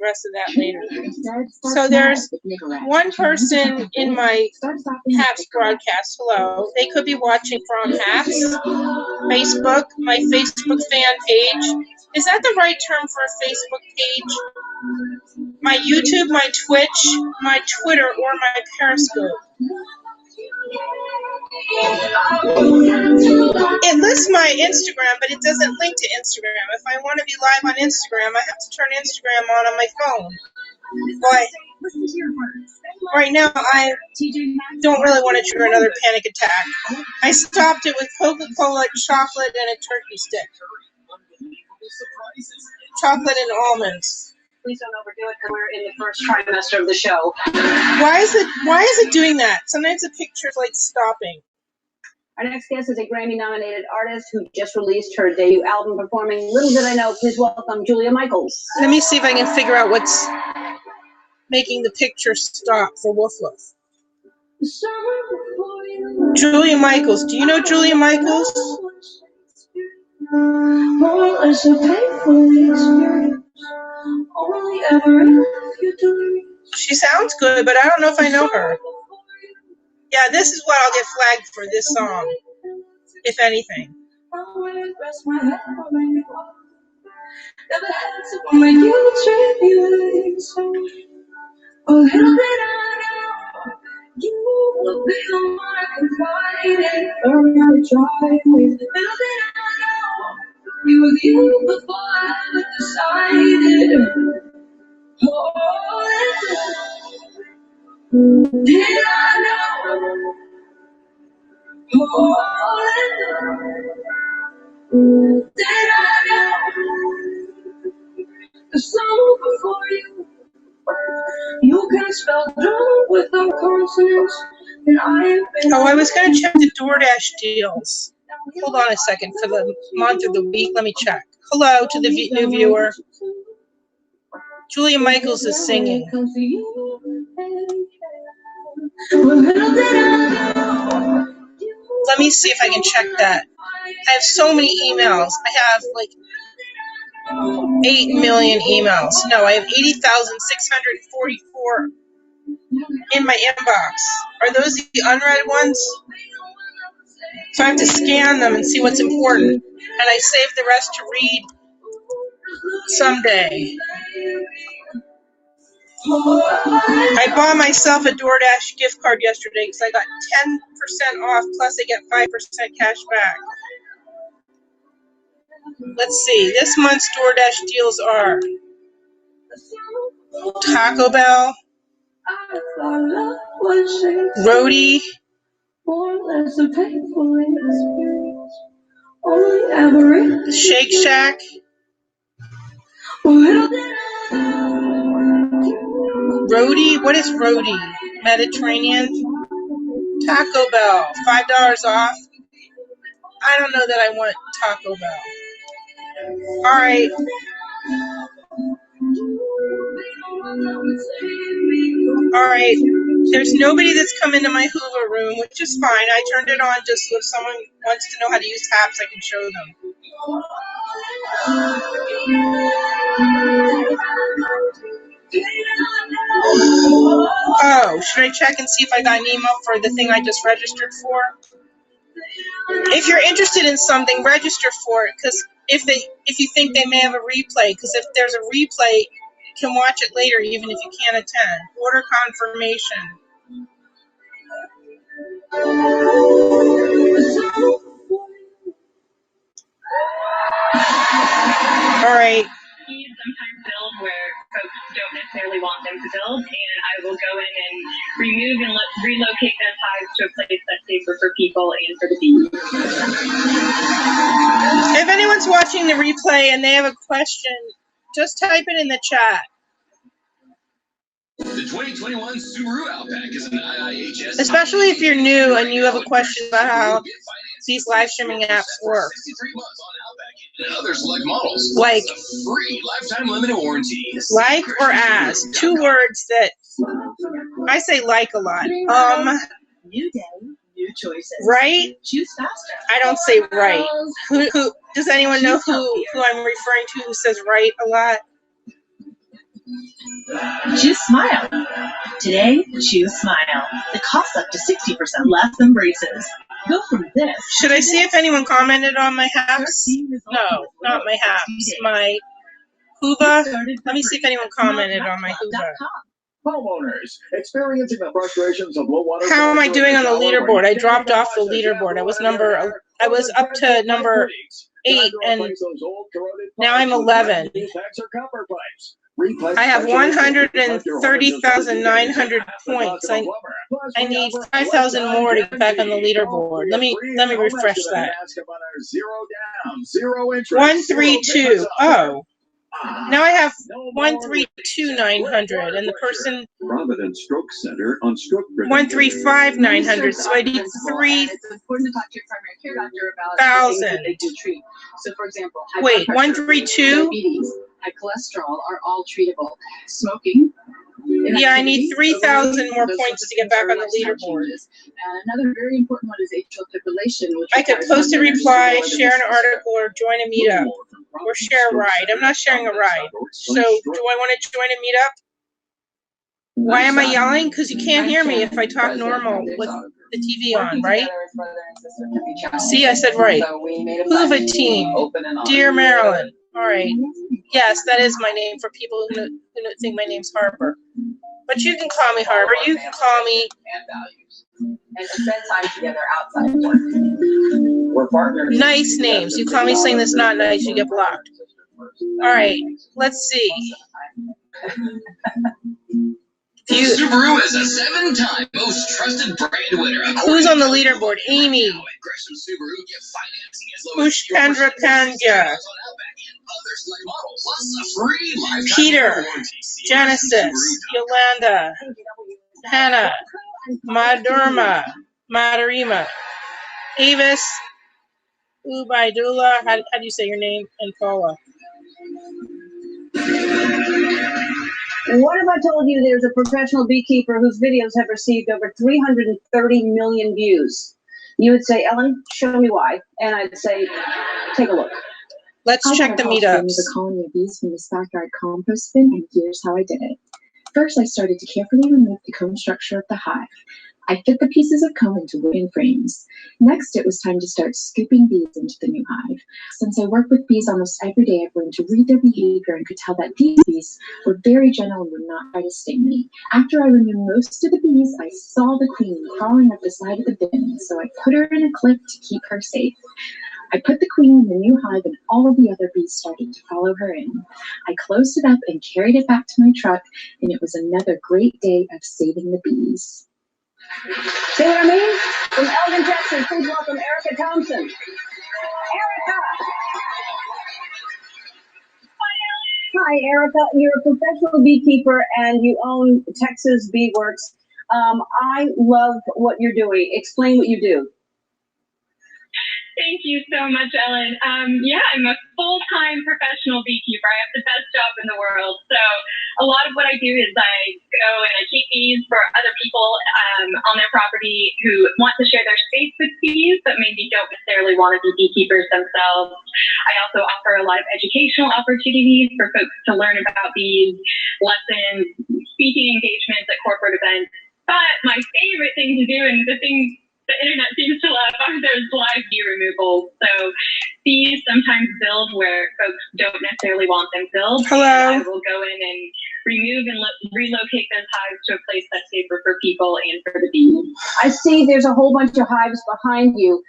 the rest of that later. So there's one person in my HAPS broadcast. Hello. They could be watching from HAPS, Facebook, my Facebook fan page. Is that the right term for a Facebook page? My YouTube, my Twitch, my Twitter, or my Periscope. It lists my Instagram, but it doesn't link to Instagram. If I want to be live on Instagram, I have to turn Instagram on my phone. But right now, I don't really want to trigger another panic attack. I stopped it with Coca-Cola, chocolate, and a turkey stick. Chocolate and almonds. Please don't overdo it because we're in the first trimester of the show. Why is it doing that? Sometimes the picture's like stopping. Our next guest is a Grammy-nominated artist who just released her debut album performing Little Did I Know. Please welcome Julia Michaels. Let me see if I can figure out what's making the picture stop for Woof Woof. Julia Michaels. Do you know Julia Michaels? She sounds good, but I don't know if I know her. Yeah, this is what I'll get flagged for, this song, if anything. You before I decided. Did I know? Did I know? The song before you can spell doom without consonants. Oh, I was going to check the DoorDash deals. Hold on a second for the month or the week. Let me check. Hello to the new viewer. Julia Michaels is singing. Let me see if I can check that. I have so many emails. I have like 8 million emails. No, I have 80,644 in my inbox. Are those the unread ones? So I have to scan them and see what's important. And I save the rest to read someday. I bought myself a DoorDash gift card yesterday because I got 10% off, plus I get 5% cash back. Let's see. This month's DoorDash deals are Taco Bell, Roadie, Shake Shack, Roadie. What is Roadie? Mediterranean. Taco Bell, $5 off. I don't know that I want Taco Bell. All right. All right. There's nobody that's come into my Hoover room, which is fine. I turned it on just so if someone wants to know how to use HAPS, I can show them. Oh, should I check and see if I got an email for the thing I just registered for? If you're interested in something, register for it, because if you think they may have a replay, because if there's a replay, you can watch it later even if you can't attend. Order confirmation. All right. Sometimes build where folks don't necessarily want them to build, and I will go in and remove and relocate those hives to a place that's safer for people and for the bees. If anyone's watching the replay and they have a question, just type it in the chat. The 2021 Subaru Outback is an IIHS. Especially if you're new and you have a question about how these live streaming apps work. 63 months on Outback and other select models. Like free lifetime limited warranty. Like or as. 2 words that I say like a lot. New day, new choices. Right? Choose faster. I don't say right. Who does anyone know who I'm referring to who says right a lot? Choose Smile. Today, choose Smile. The cost up to 60% less than braces. Go from this. Should I see if anyone commented on my haps? No, not my haps. My Hooba. Let me see if anyone commented on my Hooba. Homeowners experiencing the frustrations of low water. How am I doing on the leaderboard? I dropped off the leaderboard. I was up to number 8, and now I'm 11. I have 130,900 points. I need 5,000 more to get back on the leaderboard. Let me refresh that. 132. Oh. Now I have 132,900, and the person Providence Stroke Center on stroke 135,900. So I need 3,000. It's important to talk to your primary care doctor about the things that they can treat. So, for example, high Wait, blood pressure, 132? diabetes, high cholesterol are all treatable. Smoking. Yeah, I need 3,000 more points to get back on the leaderboard. And another very important one is atrial fibrillation. Which I could post a reply, share an article, or join a meetup, or share a ride. I'm not sharing a ride. So do I want to join a meetup? Why am I yelling? Because you can't hear me if I talk normal with the TV on, right? See, I said right. Hoova team. Dear Marilyn. All right. Yes, that is my name for people who think my name's Harper. But you can call me Harper. You can call me. And spend time together outside of work. We're partners. Nice names. You call me saying that's not nice, you get blocked. All right. Let's see. Subaru is a 7-time most trusted brand winner. Who's on the leaderboard? Amy. Now at Gresham Subaru, get financing as low as Pushpendra Pandya. Plus a free lifetime Peter. warranty. Genesis. Yolanda. Hannah. Madarima. Avis. Ubaidullah. How do you say your name? And Paula. What if I told you there's a professional beekeeper whose videos have received over 330 million views? You would say, Ellen, show me why. And I'd say, take a look. Let's check the meetups. The colony of bees from this backyard compost bin, and here's how I did it. First, I started to carefully remove the comb structure of the hive. I fit the pieces of comb into wooden frames. Next, it was time to start scooping bees into the new hive. Since I work with bees almost every day, I've learned to read their behavior and could tell that these bees were very gentle and would not try to sting me. After I removed most of the bees, I saw the queen crawling up the side of the bin, so I put her in a clip to keep her safe. I put the queen in the new hive and all of the other bees started to follow her in. I closed it up and carried it back to my truck, and it was another great day of saving the bees. See what I mean? From Elgin, Texas, please welcome Erica Thompson. Erica! Hi, Erica. You're a professional beekeeper and you own Texas Bee Works. I love what you're doing. Explain what you do. Thank you so much, Ellen. Yeah, I'm a full-time professional beekeeper. I have the best job in the world. So a lot of what I do is I go and I keep bees for other people on their property who want to share their space with bees, but maybe don't necessarily want to be beekeepers themselves. I also offer a lot of educational opportunities for folks to learn about bees, lessons, speaking engagements at corporate events. But my favorite thing to do, and the thing the internet seems to love, are those live bee removals. So bees sometimes build where folks don't necessarily want them filled. Hello. I will go in and remove and relocate those hives to a place that's safer for people and for the bees. I see there's a whole bunch of hives behind you.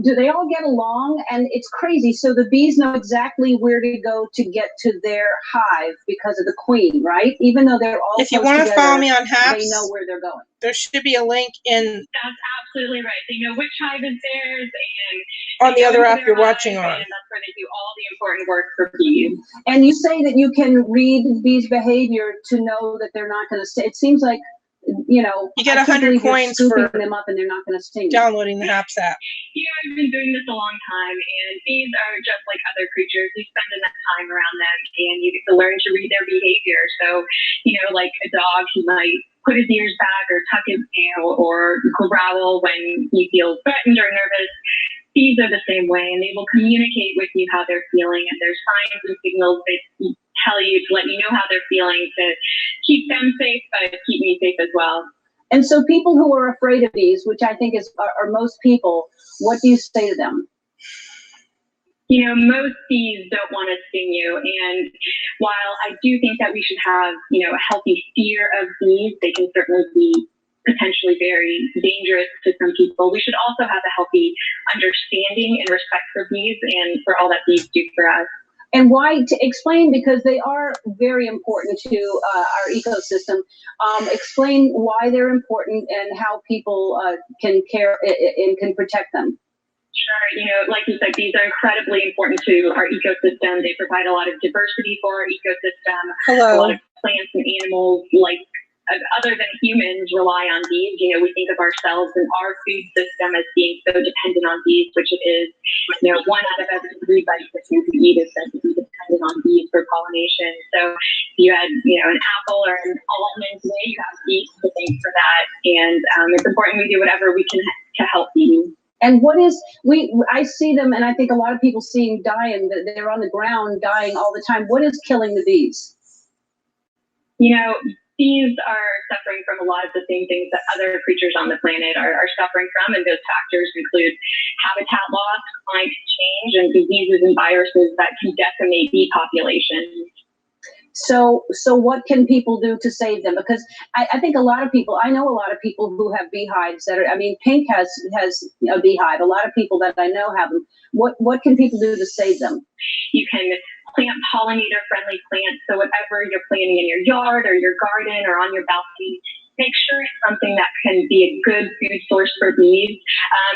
Do they all get along? And it's crazy. So the bees know exactly where to go to get to their hive because of the queen, right? Even though they're all If you want to follow me on Haps, they know where they're going. There should be a link in That's absolutely right. They know which hive is theirs, and on the other app you're watching on. and that's where they do all the important work for bees. And you say that you can read bees' behavior to know that they're not going to stay. It seems like, you know, You get I can't 100 believe you're coins scooping for them up and they're not going to sting you. downloading the Haps app. You know, I've been doing this a long time, and bees are just like other creatures. You spend enough time around them, and you get to learn to read their behavior. So, you know, like a dog, he might put his ears back or tuck his tail or growl when he feels threatened or nervous. bees are the same way, and they will communicate with you how they're feeling, and there's signs and signals they tell you to let you know how they're feeling to keep them safe, but keep me safe as well. And so people who are afraid of bees, which I think are most people, what do you say to them? You know, most bees don't want to sting you. And while I do think that we should have, you know, a healthy fear of bees, they can certainly be potentially very dangerous to some people. We should also have a healthy understanding and respect for bees and for all that bees do for us. And why, to explain, because they are very important to our ecosystem. Explain why they're important and how people can care and can protect them. Sure. You know, like you said, bees are incredibly important to our ecosystem. They provide a lot of diversity for our ecosystem. Hello. A lot of plants and animals, like other than humans, rely on bees. You know, we think of ourselves and our food system as being so dependent on bees, which it is. You know, 1 out of every 3 bites that you eat is said to be dependent on bees for pollination. So if you had, you know, an apple or an almond today, you have bees to thank for that. And it's important we do whatever we can to help bees. And what is, I see them, and I think a lot of people see them dying, they're on the ground dying all the time. What is killing the bees? You know, bees are suffering from a lot of the same things that other creatures on the planet are suffering from, and those factors include habitat loss, climate change, and diseases and viruses that can decimate bee populations. So what can people do to save them? Because I think a lot of people, I know a lot of people who have beehives that are, I mean, Pink has a beehive. A lot of people that I know have them. What can people do to save them? You can plant pollinator-friendly plants. So whatever you're planting in your yard or your garden or on your balcony, make sure it's something that can be a good food source for bees.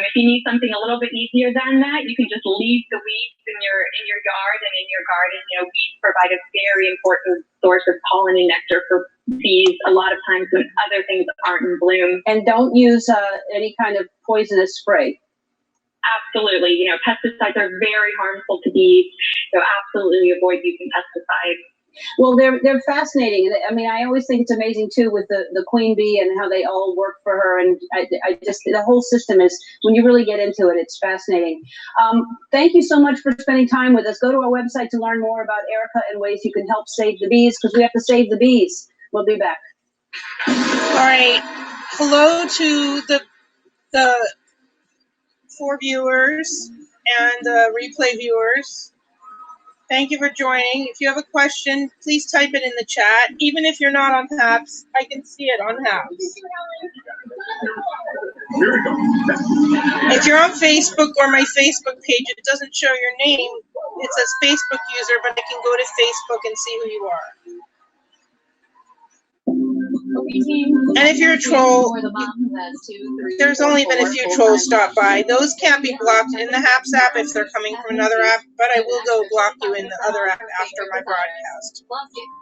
If you need something a little bit easier than that, you can just leave the weeds in your yard and in your garden. You know, weeds provide a very important source of pollen and nectar for bees a lot of times when other things aren't in bloom. And don't use any kind of poisonous spray. Absolutely. You know, pesticides are very harmful to bees, so absolutely avoid using pesticides. Well, they're fascinating. I mean, I always think it's amazing too with the queen bee and how they all work for her. And I just, the whole system is, when you really get into it, it's fascinating. Thank you so much for spending time with us. Go to our website to learn more about Erica and ways you can help save the bees, because we have to save the bees. We'll be back. All right. Hello to the 4 viewers and replay viewers. Thank you for joining. If you have a question, please type it in the chat. Even if you're not on HAPS, I can see it on HAPS. Here we go. If you're on Facebook or my Facebook page, it doesn't show your name. It says Facebook user, but I can go to Facebook and see who you are. And if you're a troll, there's only been a few trolls stop by. Those can't be blocked in the HAPS app if they're coming from another app, but I will go block you in the other app after my broadcast.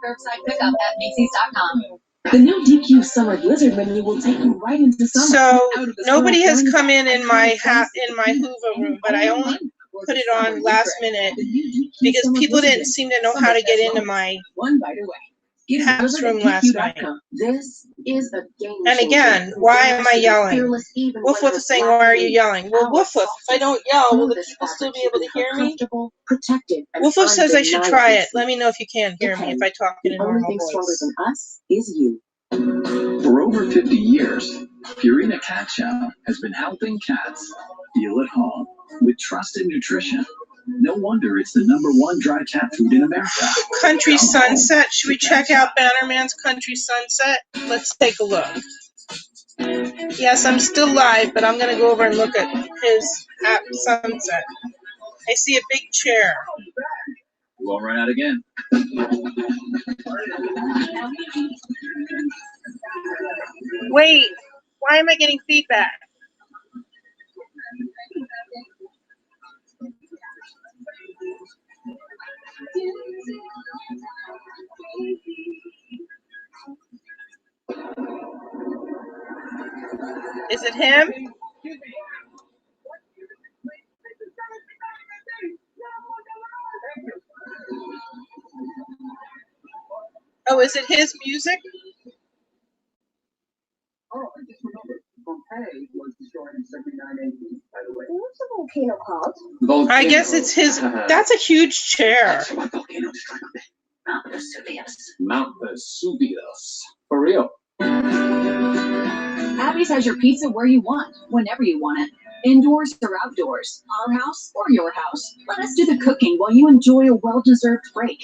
Curbside pickup at Macy's.com. The new DQ Summer Blizzard menu will take you right into summer. So nobody has come in my Hoover room, but I only put it on last minute because people didn't seem to know how to get into my HAPS room last night. This is a game And again, why am I yelling? Woof Woof is saying, why are you yelling? Well, Woof Woof, if I don't yell, will the people still be able to hear me? Woof Woof says I should try it. Let me know if you can hear me if I talk in a normal voice. Us is you. For over 50 years, Purina Cat Chow has been helping cats feel at home with trusted nutrition. No wonder it's the #1 dry cat food in America. Country Sunset. Should we check out Bannerman's Country Sunset? Let's take a look. Yes, I'm still live, but I'm going to go over and look at his sunset. I see a big chair. You won't run out again. Wait, why am I getting feedback? Is it him? Oh, is it his music? Pompeii was destroyed in 79 AD, by the way. What's a volcano called? I guess it's his. That's a huge chair. What volcano destroyed Pompeii? Mount Vesuvius. Mount Vesuvius. For real. Abby's has your pizza where you want, whenever you want it. Indoors or outdoors, our house or your house. Let us do the cooking while you enjoy a well-deserved break.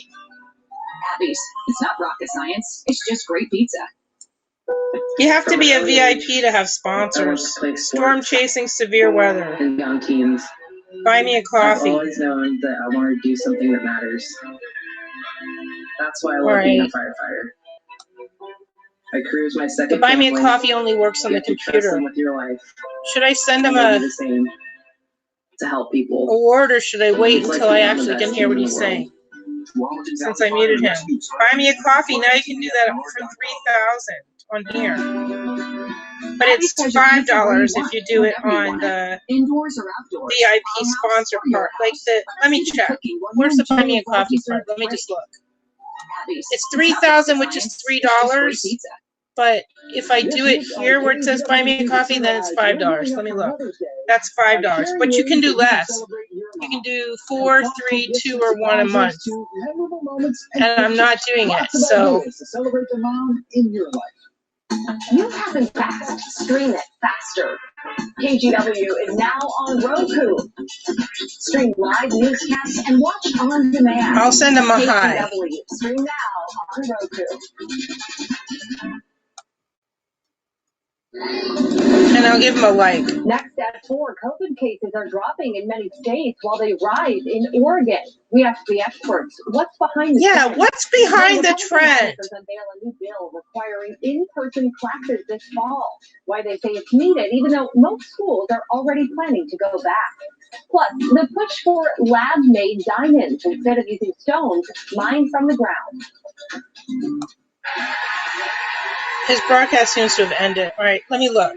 Abby's, it's not rocket science, it's just great pizza. You have to be a VIP to have sponsors. Storm chasing severe weather. And young teens. Buy me a I've coffee. always known that I want to do something that matters. That's why I love being a firefighter. My career is my second. The buy me a family. coffee only works on You the have to trust computer. them with your life. Should I send him And they do a the same to help people. award, or should I wait It's like until I being the actually best can hear what team in he's the world. saying? Since I muted him. Buy me a coffee. Now you can do that for $3,000 on here. But it's $5 if you do it on the Indoors or outdoors. VIP sponsor part. Like the, let me check. Where's the buy me a coffee part? Let me just look. It's $3,000, which is $3. But if I do it here where it says buy me a coffee, then it's $5. Let me look. That's $5. But you can do less. You can do 4, 3, 2, or 1 a month. And I'm not doing it. So To celebrate the mom in your life. You haven't fast. Stream it faster. KGW is now on Roku. Stream live newscasts and watch on demand. I'll send them a hi. KGW. Stream now on Roku. And I'll give them a like. Next at 4, COVID cases are dropping in many states while they rise in Oregon. We asked the experts, what's behind the Yeah, trend? what's behind the trend? Unveil a new bill requiring in-person classes this fall. Why they say it's needed, even though most schools are already planning to go back. Plus, the push for lab-made diamonds instead of using stones mined from the ground. His broadcast seems to have ended. All right, let me look.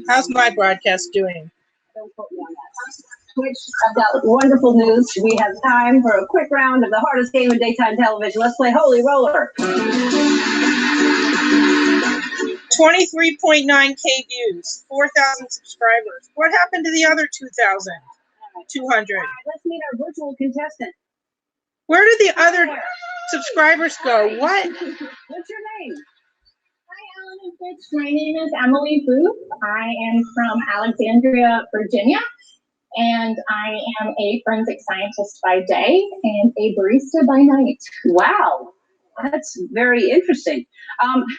How's my broadcast doing? Don't quote me on that. Twitch, I've got wonderful news. We have time for a quick round of the hardest game in daytime television. Let's play Holy Roller. 23.9K views, 4,000 subscribers. What happened to the other 2,200? Let's meet our virtual contestant. Where did the other subscribers go? What? What's your name? Hi, Alan and Fitch. My name is Emily Booth. I am from Alexandria, Virginia, and I am a forensic scientist by day and a barista by night. Wow, that's very interesting.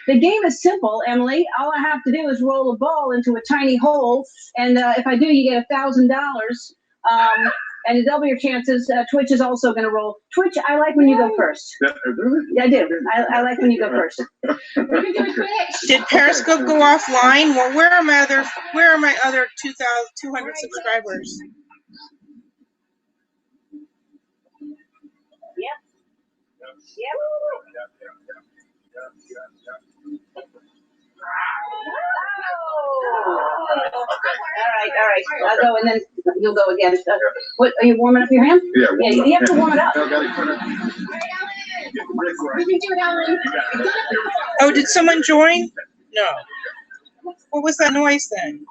The game is simple, Emily. All I have to do is roll a ball into a tiny hole, and if I do, you get $1,000. And to double your chances, Twitch is also going to roll. Twitch, I like when you go first. Yeah, I do. I like when you go first. Did Periscope go offline? Well, where are my other 2,200 subscribers? All right. I'll go and then you'll go again. What, are you warming up your hand? Yeah, You have to warm it up. Oh, did someone join? No. What was that noise then?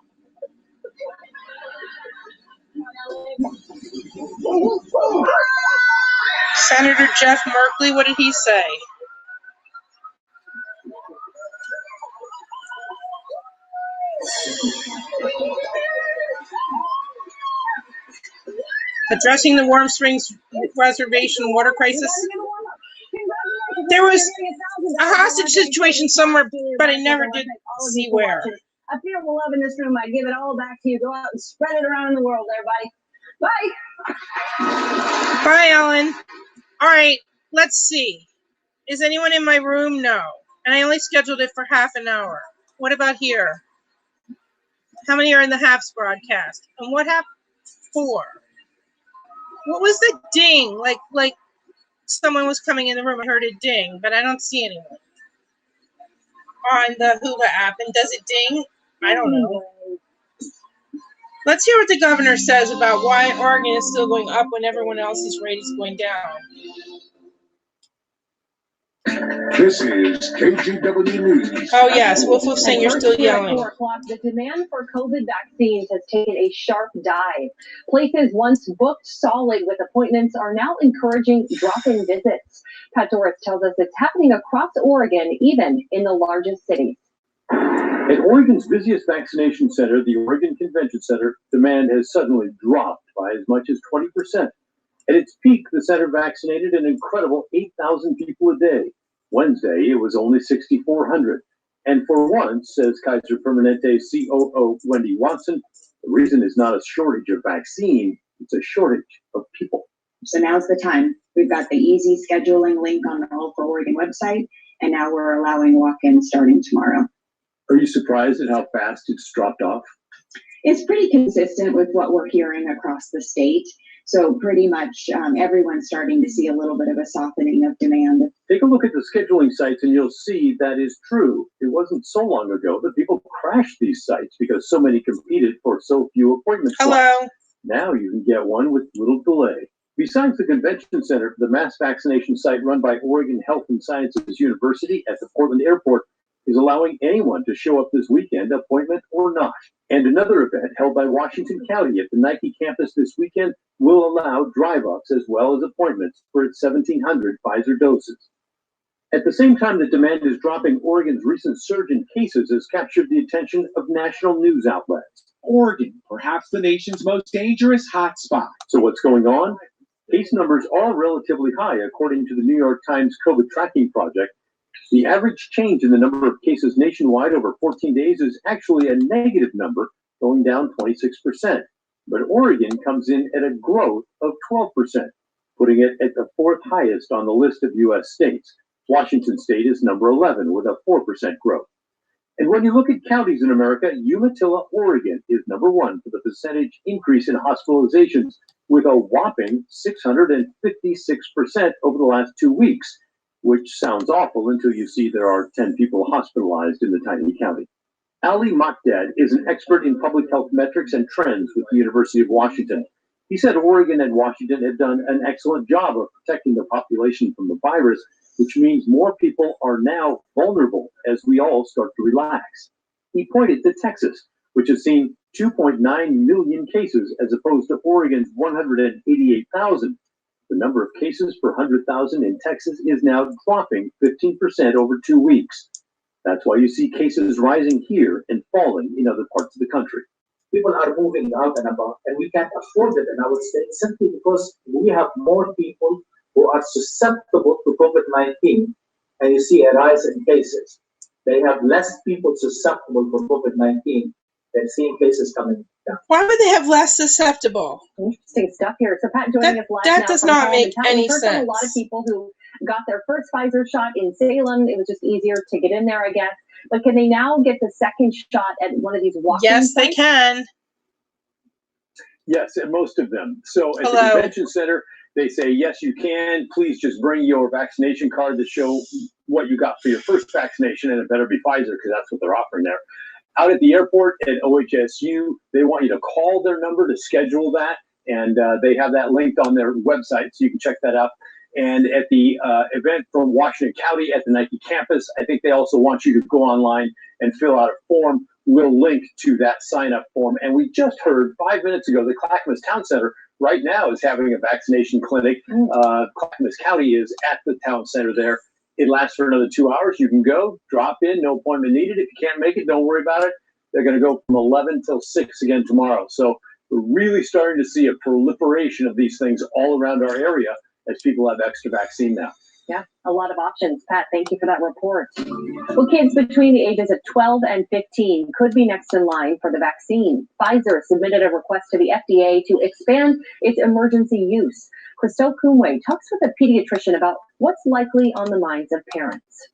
Senator Jeff Merkley, what did he say? Addressing the Warm Springs Reservation water crisis. There was a hostage situation somewhere, but I never did see where. I feel the love in this room. I give it all back to you. Go out and spread it around the world, everybody. Bye. Bye, Ellen. All right, let's see. Is anyone in my room? No. And I only scheduled it for half an hour. What about here? How many are in the Haps broadcast? And what happened? 4. What was the ding? Like someone was coming in the room. I heard a ding, but I don't see anyone on the Hula app. And does it ding? I don't know. Let's hear what the governor says about why Oregon is still going up when everyone else's rate is going down. This is KGW News. Oh yes, Wolf saying you're still yelling. At 4 o'clock, the demand for COVID vaccines has taken a sharp dive. Places once booked solid with appointments are now encouraging drop-in visits. Pat Doris tells us it's happening across Oregon, even in the largest cities. At Oregon's busiest vaccination center, the Oregon Convention Center, demand has suddenly dropped by as much as 20%. At its peak, the center vaccinated an incredible 8,000 people a day. Wednesday, it was only 6,400. And for once, says Kaiser Permanente COO Wendy Watson, the reason is not a shortage of vaccine, it's a shortage of people. So now's the time. We've got the easy scheduling link on the All for Oregon website, and now we're allowing walk-ins starting tomorrow. Are you surprised at how fast it's dropped off? It's pretty consistent with what we're hearing across the state. So pretty much everyone's starting to see a little bit of a softening of demand. Take a look at the scheduling sites and you'll see that is true. It wasn't so long ago that people crashed these sites because so many competed for so few appointments. Hello. Now you can get one with little delay. Besides the convention center, the mass vaccination site run by Oregon Health and Sciences University at the Portland Airport is allowing anyone to show up this weekend, appointment or not. And another event held by Washington County at the Nike campus this weekend will allow drive-ups as well as appointments for its 1,700 Pfizer doses. At the same time that demand is dropping, Oregon's recent surge in cases has captured the attention of national news outlets. Oregon, perhaps the nation's most dangerous hotspot. So what's going on? Case numbers are relatively high, according to the New York Times COVID Tracking Project. The average change in the number of cases nationwide over 14 days is actually a negative number, going down 26%. But Oregon comes in at a growth of 12%, putting it at the fourth highest on the list of U.S. states. Washington State is number 11 with a 4% growth. And when you look at counties in America, Umatilla, Oregon is number 1 for the percentage increase in hospitalizations, with a whopping 656% over the last 2 weeks, which sounds awful until you see there are 10 people hospitalized in the tiny county. Ali Makdad is an expert in public health metrics and trends with the University of Washington. He said Oregon and Washington have done an excellent job of protecting the population from the virus, which means more people are now vulnerable as we all start to relax. He pointed to Texas, which has seen 2.9 million cases as opposed to Oregon's 188,000. The number of cases per 100,000 in Texas is now dropping 15% over 2 weeks. That's why you see cases rising here and falling in other parts of the country. People are moving out and about, and we can't afford it in our state simply because we have more people who are susceptible to COVID-19, and you see a rise in cases. They have less people susceptible for COVID-19 than seeing cases coming down. Why would they have less susceptible? Interesting stuff here. So Pat joining us live that now does from not home. make And Pat, any we've heard from sense. a lot of people who got their first Pfizer shot in Salem. It was just easier to get in there, I guess. But can they now get the second shot at one of these walk-in Yes, they sites? can. Yes, and most of them. So at the Hello. convention center, they say, yes, you can. Please just bring your vaccination card to show what you got for your first vaccination, and it better be Pfizer because that's what they're offering there. Out at the airport at OHSU, they want you to call their number to schedule that, and they have that linked on their website, so you can check that out. And at the event from Washington County at the Nike campus, I think they also want you to go online and fill out a form. We'll link to that sign-up form. And we just heard 5 minutes ago, the Clackamas Town Center right now is having a vaccination clinic. Clackamas County is at the town center there. It lasts for another 2 hours. You can go, drop in, no appointment needed. If you can't make it, don't worry about it. They're going to go from 11 till 6 again tomorrow. So we're really starting to see a proliferation of these things all around our area as people have extra vaccine now. Yeah, a lot of options. Pat, thank you for that report. Well, kids between the ages of 12 and 15 could be next in line for the vaccine. Pfizer submitted a request to the FDA to expand its emergency use. Christelle Kumwe talks with a pediatrician about what's likely on the minds of parents.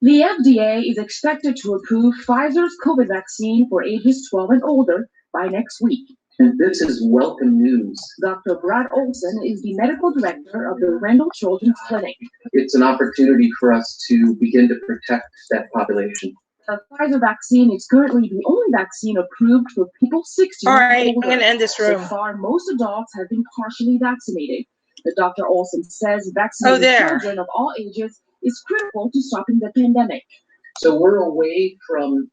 The FDA is expected to approve Pfizer's COVID vaccine for ages 12 and older by next week. And this is welcome news. Dr. Brad Olson is the medical director of the Randall Children's Clinic. It's an opportunity for us to begin to protect that population. The Pfizer vaccine is currently the only vaccine approved for people 60 All right, and older. I'm going to end this room. So far, most adults have been partially vaccinated. But Dr. Olson says vaccinated there. children of all ages is critical to stopping the pandemic. So we're away from